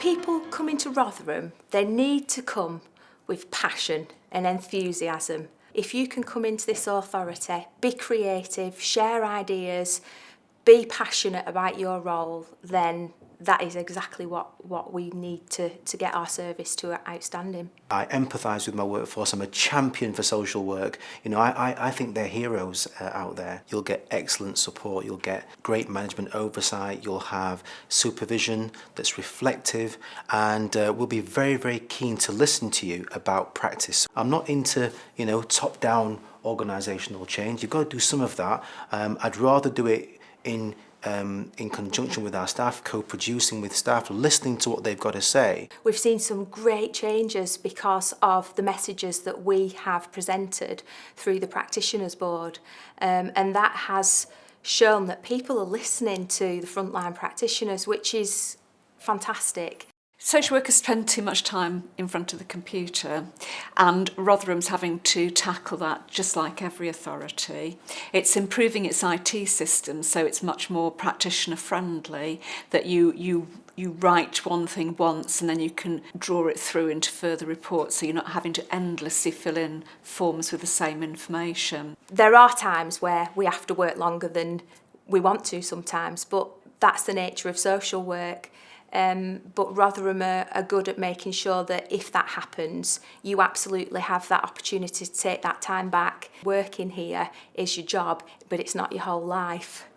people coming to Rotherham, they need to come with passion and enthusiasm. If you can come into this authority, be creative, share ideas, be passionate about your role, then that is exactly what we need to get our service to outstanding. I empathise with my workforce. I'm a champion for social work. You know, I think they're heroes out there. You'll get excellent support. You'll get great management oversight. You'll have supervision that's reflective, and we'll be very, very keen to listen to you about practice. I'm not into, top-down organisational change. You've got to do some of that. I'd rather do it in conjunction with our staff, co-producing with staff, listening to what they've got to say. We've seen some great changes because of the messages that we have presented through the Practitioners Board, and that has shown that people are listening to the frontline practitioners, which is fantastic. Social workers spend too much time in front of the computer, and Rotherham's having to tackle that just like every authority. It's improving its IT system so it's much more practitioner friendly, that you write one thing once and then you can draw it through into further reports, so you're not having to endlessly fill in forms with the same information. There are times where we have to work longer than we want to sometimes, but that's the nature of social work. But Rotherham are good at making sure that if that happens, you absolutely have that opportunity to take that time back. Working here is your job, but it's not your whole life.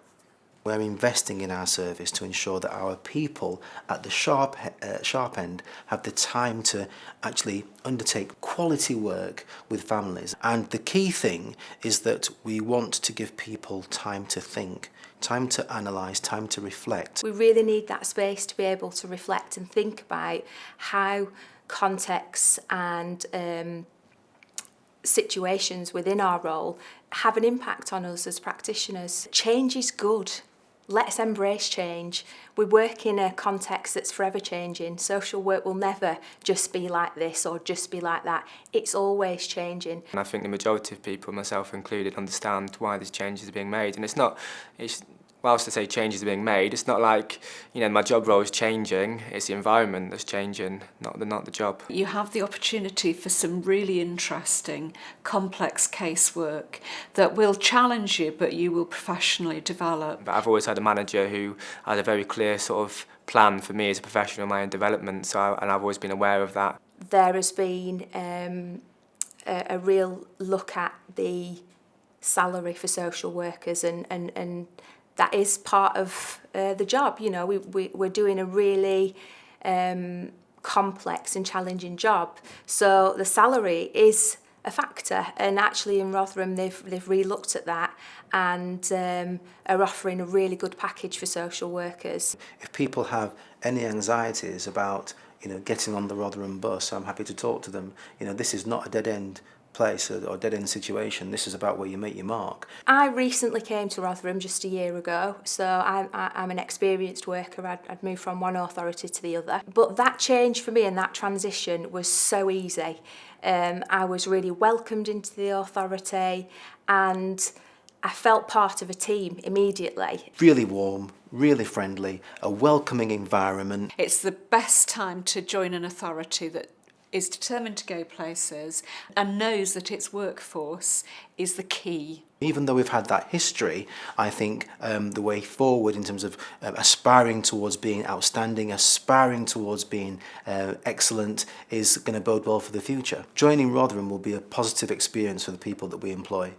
We're investing in our service to ensure that our people at the sharp end have the time to actually undertake quality work with families. And the key thing is that we want to give people time to think, time to analyse, time to reflect. We really need that space to be able to reflect and think about how contexts and situations within our role have an impact on us as practitioners. Change is good. Let's embrace change. We work in a context that's forever changing. Social work will never just be like this or just be like that. It's always changing. And I think the majority of people, myself included, understand why these changes are being made. And whilst I say changes are being made, it's not like, my job role is changing. It's the environment that's changing, not the job. You have the opportunity for some really interesting, complex casework that will challenge you, but you will professionally develop. But I've always had a manager who had a very clear sort of plan for me as a professional in my own development, and I've always been aware of that. There has been a real look at the salary for social workers, and that is part of the job. We're doing a really complex and challenging job, so the salary is a factor. And actually, in Rotherham, they've re-looked at that and are offering a really good package for social workers. If people have any anxieties about getting on the Rotherham bus, I'm happy to talk to them. This is not a dead-end place or dead-end situation. This is about where you make your mark. I recently came to Rotherham just a year ago, so I'm an experienced worker. I'd moved from one authority to the other. But that change for me and that transition was so easy. I was really welcomed into the authority and I felt part of a team immediately. Really warm, really friendly, a welcoming environment. It's the best time to join an authority that is determined to go places and knows that its workforce is the key. Even though we've had that history, I think the way forward in terms of aspiring towards being outstanding, aspiring towards being excellent is going to bode well for the future. Joining Rotherham will be a positive experience for the people that we employ.